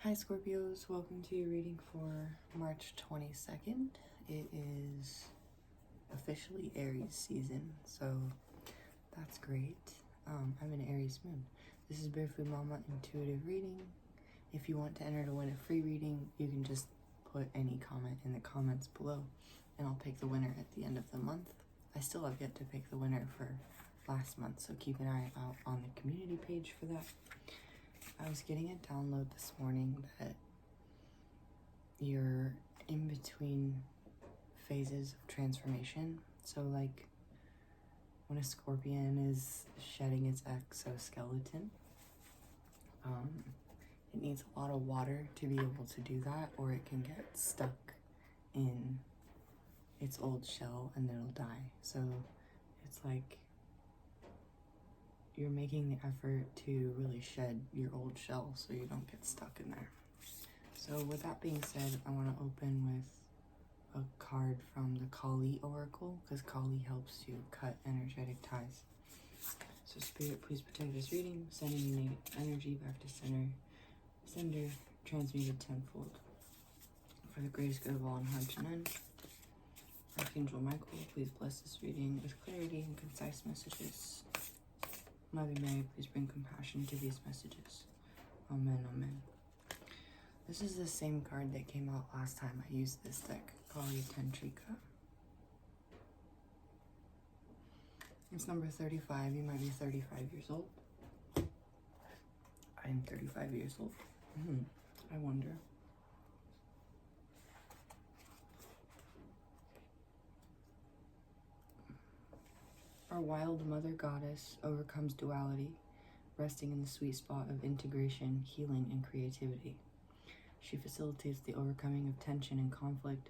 Hi Scorpios, welcome to your reading for March 22nd. It is officially Aries season, so that's great. I'm in Aries moon. This is Barefoot Mama intuitive reading. If you want to enter to win a free reading, you can just put any comment in the comments below and I'll pick the winner at the end of the month. I still have yet to pick the winner for last month, so keep an eye out on the community page for that. I was getting a download this morning that you're in between phases of transformation. So like when a scorpion is shedding its exoskeleton, it needs a lot of water to be able to do that, or it can get stuck in its old shell and it'll die. So it's like you're making the effort to really shed your old shell so you don't get stuck in there. So with that being said, I want to open with a card from the Kali Oracle, because Kali helps you cut energetic ties. So Spirit, please protect this reading, sending you negative energy back to sender, transmuted tenfold. For the greatest good of all and hearts and none. Archangel Michael, please bless this reading with clarity and concise messages. Mother Mary, please bring compassion to these messages. Amen, amen. This is the same card that came out last time I used this deck, Kali Tantrika. It's number 35. You might be 35 years old. I am 35 years old. I wonder. Our wild mother goddess overcomes duality, resting in the sweet spot of integration, healing, and creativity. She facilitates the overcoming of tension and conflict,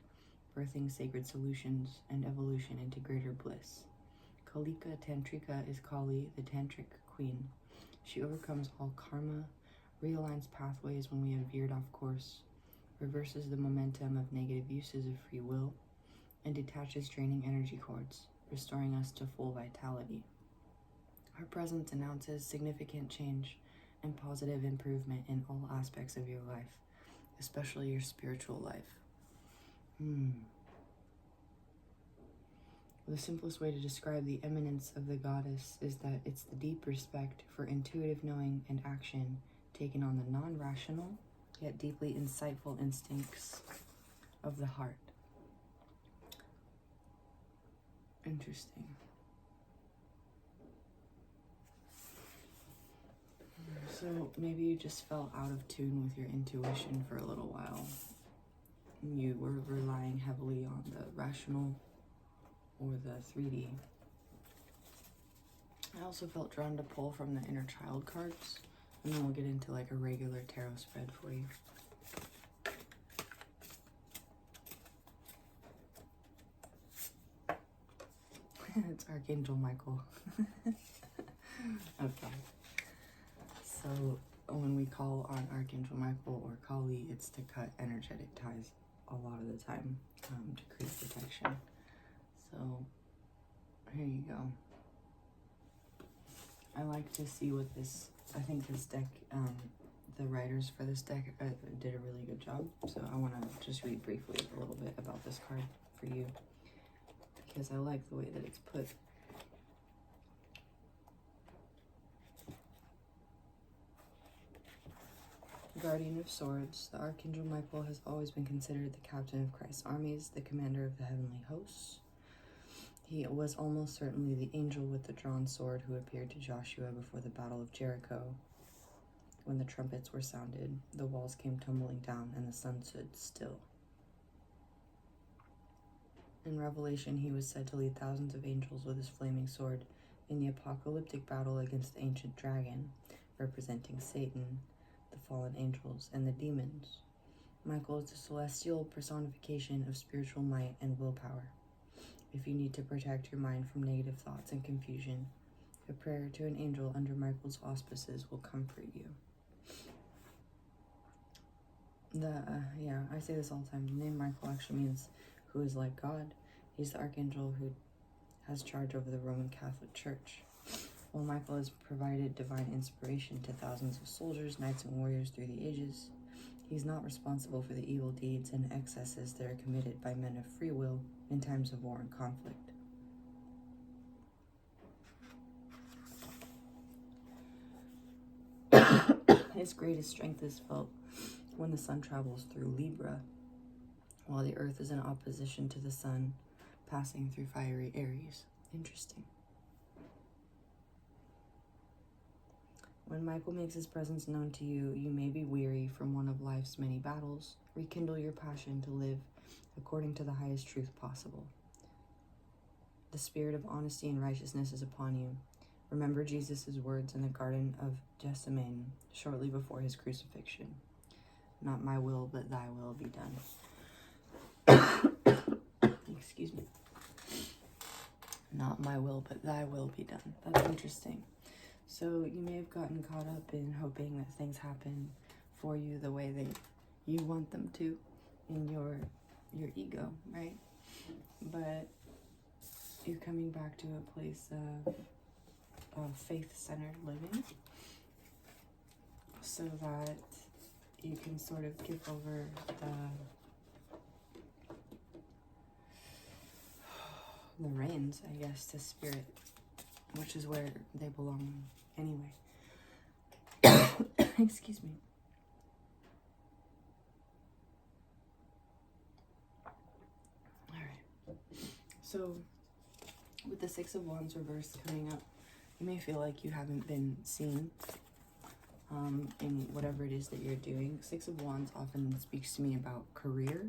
birthing sacred solutions and evolution into greater bliss. Kalika Tantrika is Kali, the tantric queen. She overcomes all karma, realigns pathways when we have veered off course, reverses the momentum of negative uses of free will, and detaches draining energy cords, restoring us to full vitality. Her presence announces significant change and positive improvement in all aspects of your life, especially your spiritual life. The simplest way to describe the eminence of the goddess is that it's the deep respect for intuitive knowing and action taken on the non-rational, yet deeply insightful instincts of the heart. Interesting. So maybe you just felt out of tune with your intuition for a little while. You were relying heavily on the rational or the 3D. I also felt drawn to pull from the inner child cards, and then we'll get into like a regular tarot spread for you. It's Archangel Michael. Okay. So when we call on Archangel Michael or Kali, it's to cut energetic ties a lot of the time, to create protection. So here you go. I like to see what this, I think this deck, the writers for this deck did a really good job. So I want to just read briefly a little bit about this card for you, because I like the way that it's put. Guardian of Swords, the Archangel Michael has always been considered the captain of Christ's armies, the commander of the heavenly hosts. He was almost certainly the angel with the drawn sword who appeared to Joshua before the Battle of Jericho. When the trumpets were sounded, the walls came tumbling down and the sun stood still. In Revelation, he was said to lead thousands of angels with his flaming sword in the apocalyptic battle against the ancient dragon, representing Satan, the fallen angels, and the demons. Michael is the celestial personification of spiritual might and willpower. If you need to protect your mind from negative thoughts and confusion, a prayer to an angel under Michael's auspices will comfort you. I say this all the time. The name Michael actually means who is like God. He's the archangel who has charge over the Roman Catholic Church. While Michael has provided divine inspiration to thousands of soldiers, knights, and warriors through the ages, He's not responsible for the evil deeds and excesses that are committed by men of free will in times of war and conflict. His greatest strength is felt when the sun travels through Libra, while the earth is in opposition to the sun, passing through fiery Aries. Interesting. When Michael makes his presence known to you, you may be weary from one of life's many battles. Rekindle your passion to live according to the highest truth possible. The spirit of honesty and righteousness is upon you. Remember Jesus' words in the Garden of Gethsemane shortly before his crucifixion. Not my will, but thy will be done. Excuse me. Not my will, but thy will be done. That's interesting. So you may have gotten caught up in hoping that things happen for you the way that you want them to in your ego, right? But you're coming back to a place of faith-centered living so that you can sort of give over the reins, I guess, to spirit, which is where they belong anyway. Excuse me. All right. So with the Six of Wands reversed coming up, you may feel like you haven't been seen in whatever it is that you're doing. Six of Wands often speaks to me about career,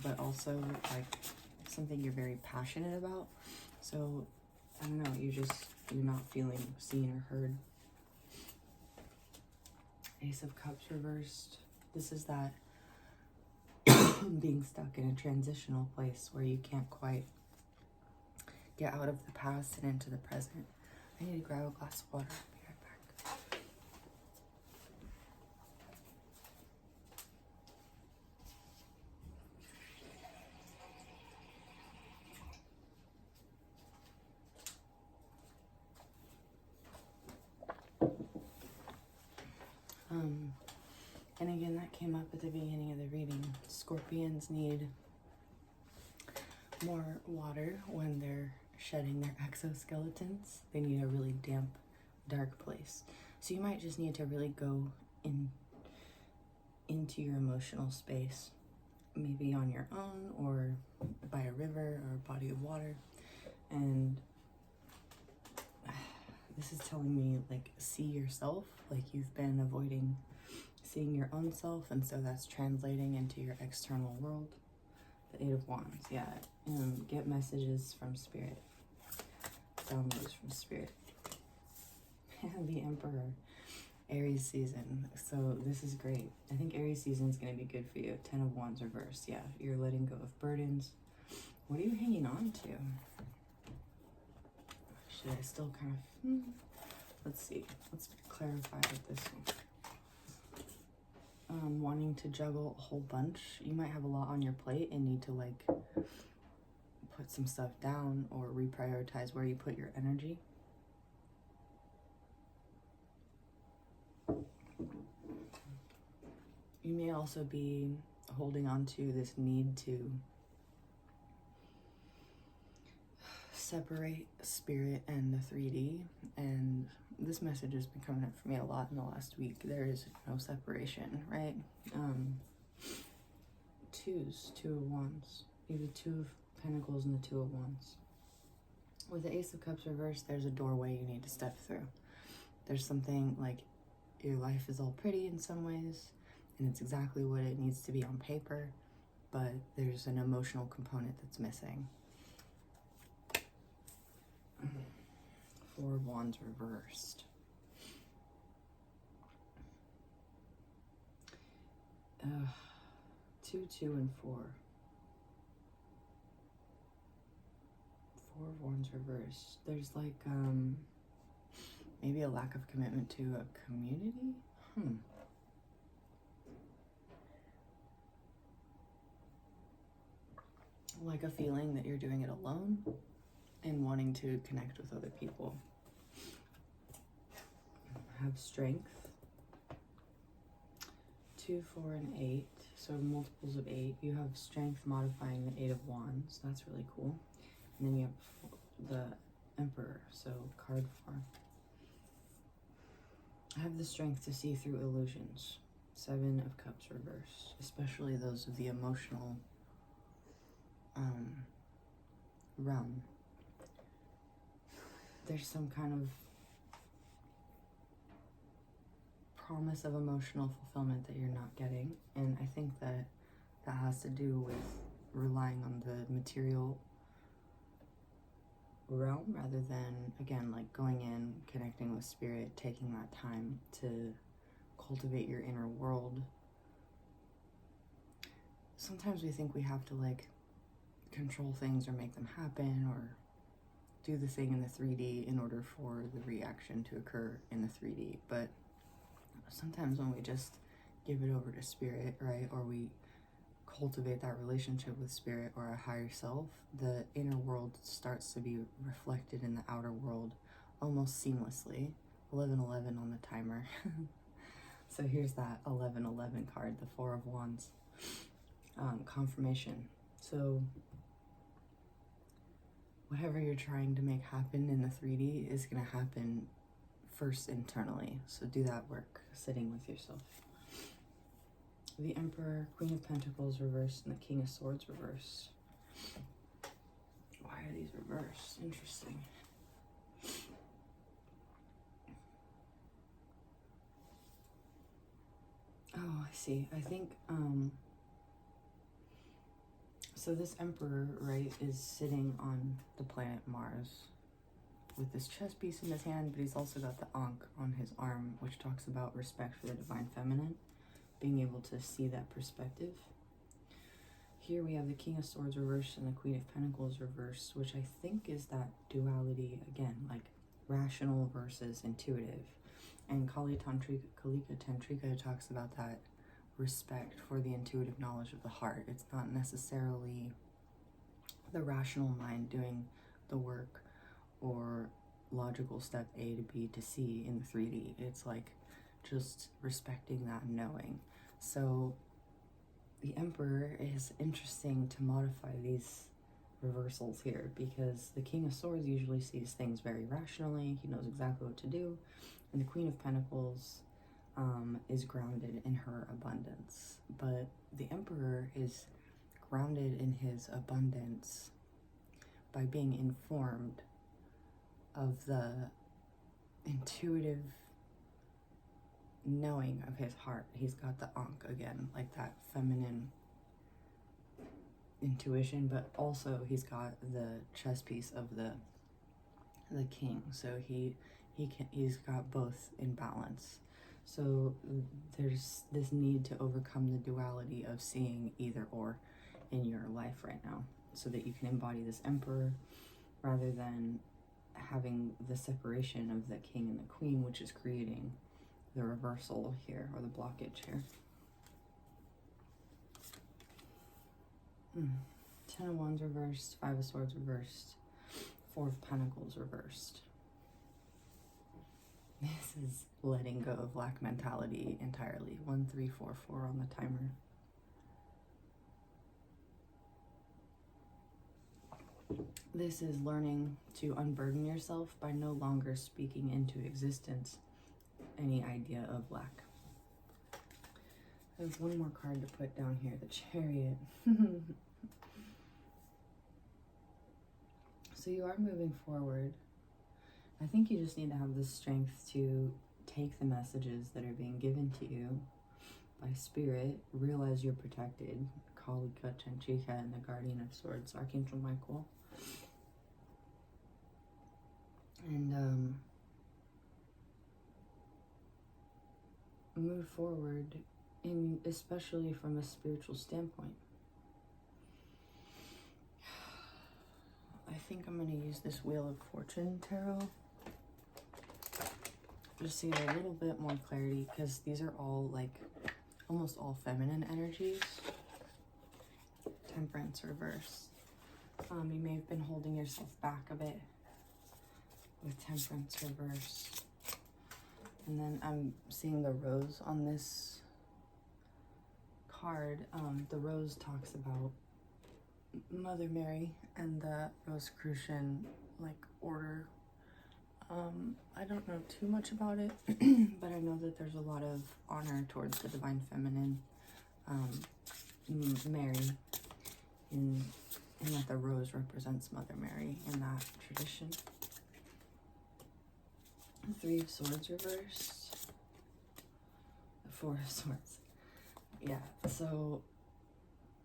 but also like something you're very passionate about. So I don't know, you're not feeling seen or heard. Ace of Cups reversed. This is that being stuck in a transitional place where you can't quite get out of the past and into the present. I need to grab a glass of water. I'll be right back. And again, that came up at the beginning of the reading. Scorpions need more water when they're shedding their exoskeletons. They need a really damp, dark place. So you might just need to really go into your emotional space, maybe on your own or by a river or a body of water. And this is telling me, like, see yourself, like you've been avoiding seeing your own self, and so that's translating into your external world. The Eight of Wands, yeah. Get messages from Spirit. Downloads from Spirit. And the Emperor. Aries season. So this is great. I think Aries season is going to be good for you. Ten of Wands reverse. Yeah, you're letting go of burdens. What are you hanging on to? Should I still kind of... Let's see. Let's clarify with this one. Wanting to juggle a whole bunch. You might have a lot on your plate and need to, like, put some stuff down or reprioritize where you put your energy. You may also be holding on to this need to separate spirit and the 3D, and this message has been coming up for me a lot in the last week. There is no separation, right? Two of Wands. You have the Two of Pentacles and the Two of Wands. With the Ace of Cups reversed, there's a doorway you need to step through. There's something like your life is all pretty in some ways, and it's exactly what it needs to be on paper, but there's an emotional component that's missing. Four of Wands reversed. Two, and 4. Four of Wands reversed. There's like maybe a lack of commitment to a community. Like a feeling that you're doing it alone and wanting to connect with other people. Have strength. 2, 4, and 8. So multiples of 8. You have strength modifying the 8 of Wands. That's really cool. And then you have the Emperor, so card 4. I have the strength to see through illusions. 7 of Cups reversed, especially those of the emotional realm. There's some kind of promise of emotional fulfillment that you're not getting, and I think that that has to do with relying on the material realm rather than, again, like going in, connecting with spirit, taking that time to cultivate your inner world. Sometimes we think we have to like control things or make them happen or do the thing in the 3D in order for the reaction to occur in the 3D, but sometimes when we just give it over to spirit, right, or we cultivate that relationship with spirit or a higher self, the inner world starts to be reflected in the outer world almost seamlessly. 1111 on the timer. So here's that 1111 card, the 4 of Wands. Confirmation. So whatever you're trying to make happen in the 3D is going to happen first internally. So do that work, sitting with yourself. The Emperor, Queen of Pentacles reversed, and the King of Swords reversed. Why are these reversed? Interesting. Oh, I see. I think, so this Emperor, right, is sitting on the planet Mars with this chess piece in his hand, but he's also got the Ankh on his arm, which talks about respect for the divine feminine, being able to see that perspective. Here we have the King of Swords reversed and the Queen of Pentacles reversed, which I think is that duality, again, like rational versus intuitive. And Kalika Tantrika talks about that respect for the intuitive knowledge of the heart. It's not necessarily the rational mind doing the work or logical step A to B to C in the 3D. It's like just respecting that knowing. So the Emperor is interesting to modify these reversals here, because the King of Swords usually sees things very rationally. He knows exactly what to do. And the Queen of Pentacles is grounded in her abundance. But the Emperor is grounded in his abundance by being informed of the intuitive knowing of his heart. He's got the Ankh again, like that feminine intuition, but also he's got the chess piece of the king. So he's got both in balance. So there's this need to overcome the duality of seeing either or in your life right now, so that you can embody this Emperor rather than having the separation of the king and the queen, which is creating the reversal here, or the blockage here. 10 of Wands reversed, 5 of Swords reversed, 4 of Pentacles reversed. This is letting go of lack mentality entirely. 1, 3, 4, 4 on the timer. This is learning to unburden yourself by no longer speaking into existence any idea of lack. There's one more card to put down here, the Chariot. So you are moving forward. I think you just need to have the strength to take the messages that are being given to you by spirit, realize you're protected. Kalika Tantrika and the Guardian of Swords, Archangel Michael. And move forward, especially from a spiritual standpoint. I think I'm going to use this Wheel of Fortune tarot just to get a little bit more clarity, because these are all like almost all feminine energies. Temperance reverse. You may have been holding yourself back a bit with Temperance reverse. And then I'm seeing the rose on this card, the rose talks about Mother Mary and the Rosicrucian like order. I don't know too much about it, but I know that there's a lot of honor towards the divine feminine, Mary, and that the rose represents Mother Mary in that tradition. The Three of Swords reversed. The Four of Swords. Yeah, so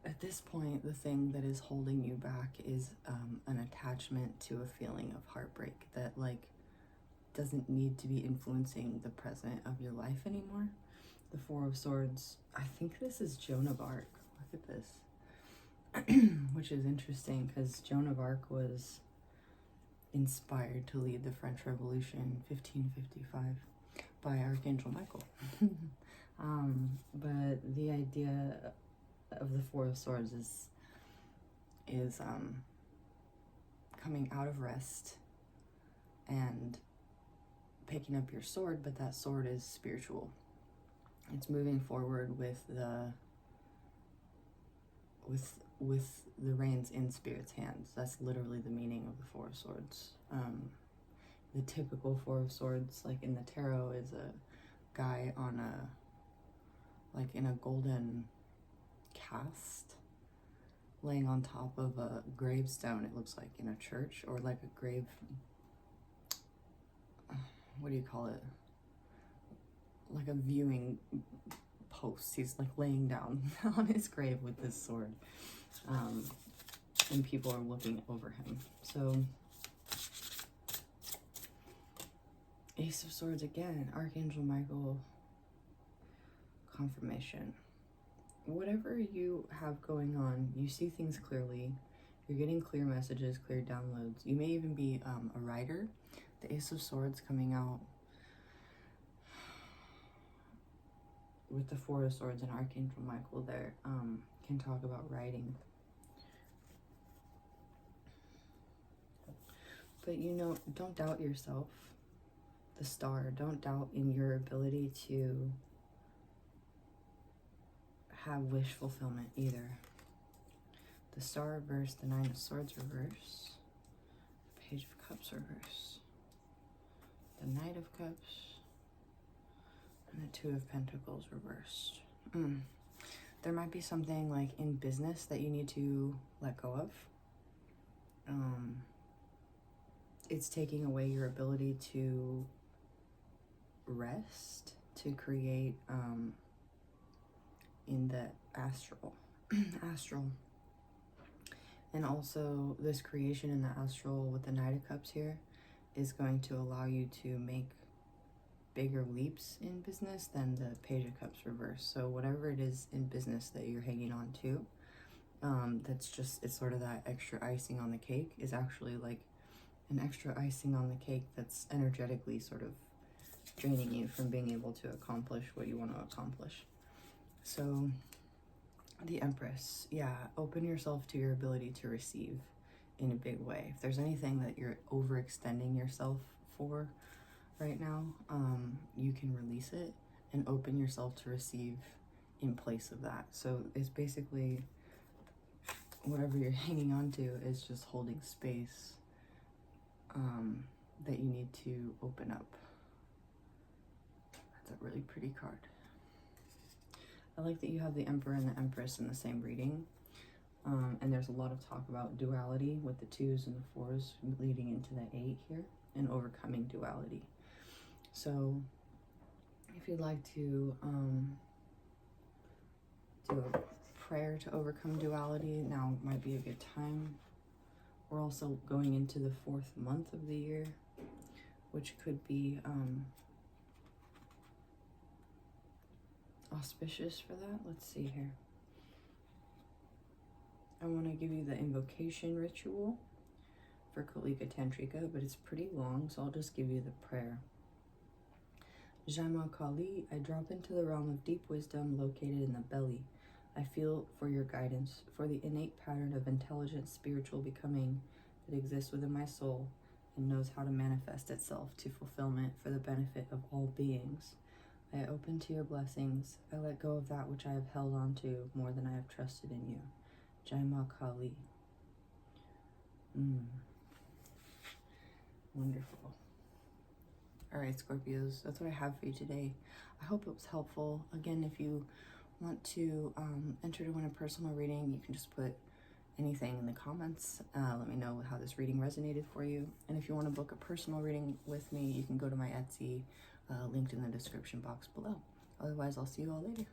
at this point, the thing that is holding you back is an attachment to a feeling of heartbreak that, like, doesn't need to be influencing the present of your life anymore. The Four of Swords, I think this is Joan of Arc. Look at this. Which is interesting because Joan of Arc was inspired to lead the French Revolution 1555 by Archangel Michael. But the idea of the Four of Swords is coming out of rest and picking up your sword, but that sword is spiritual. It's moving forward with the reins in Spirit's hands. That's literally the meaning of the Four of Swords. The typical Four of Swords, like in the tarot, is a guy on in a golden cast, laying on top of a gravestone, it looks like, in a church, or like a grave, what do you call it? Like a viewing post. He's like laying down on his grave with this sword. And people are looking over him. So, Ace of Swords again, Archangel Michael, confirmation. Whatever you have going on, you see things clearly. You're getting clear messages, clear downloads. You may even be a writer. The Ace of Swords coming out with the Four of Swords and Archangel Michael there can talk about writing. But you know, don't doubt yourself. The Star, don't doubt in your ability to have wish fulfillment either. The Star reverse, the Nine of Swords reverse, the Page of Cups reverse, the Knight of Cups, and the Two of Pentacles reversed. There might be something like in business that you need to let go of. It's taking away your ability to rest, to create in the astral. And also this creation in the astral with the Knight of Cups here is going to allow you to make bigger leaps in business than the Page of Cups reverse. So whatever it is in business that you're hanging on to, it's sort of that extra icing on the cake, is actually like an extra icing on the cake that's energetically sort of draining you from being able to accomplish what you want to accomplish. So the Empress, yeah, open yourself to your ability to receive in a big way. If there's anything that you're overextending yourself for right now, you can release it and open yourself to receive in place of that. So it's basically whatever you're hanging on to is just holding space that you need to open up. That's a really pretty card. I like that you have the Emperor and the Empress in the same reading. And there's a lot of talk about duality with the 2s and the 4s leading into the 8 here, and overcoming duality. So if you'd like to do a prayer to overcome duality, now might be a good time. We're also going into the 4th month of the year, which could be auspicious for that. Let's see here. I want to give you the invocation ritual for Kalika Tantrika, but it's pretty long, so I'll just give you the prayer. Jama Kali, I drop into the realm of deep wisdom located in the belly. I feel for your guidance, for the innate pattern of intelligent spiritual becoming that exists within my soul and knows how to manifest itself to fulfillment for the benefit of all beings. I open to your blessings. I let go of that which I have held on to more than I have trusted in you. Jai Ma Kali. Wonderful. All right, Scorpios, that's what I have for you today. I hope it was helpful. Again, if you want to enter to win a personal reading, you can just put anything in the comments. Let me know how this reading resonated for you. And if you want to book a personal reading with me, you can go to my Etsy, linked in the description box below. Otherwise, I'll see you all later.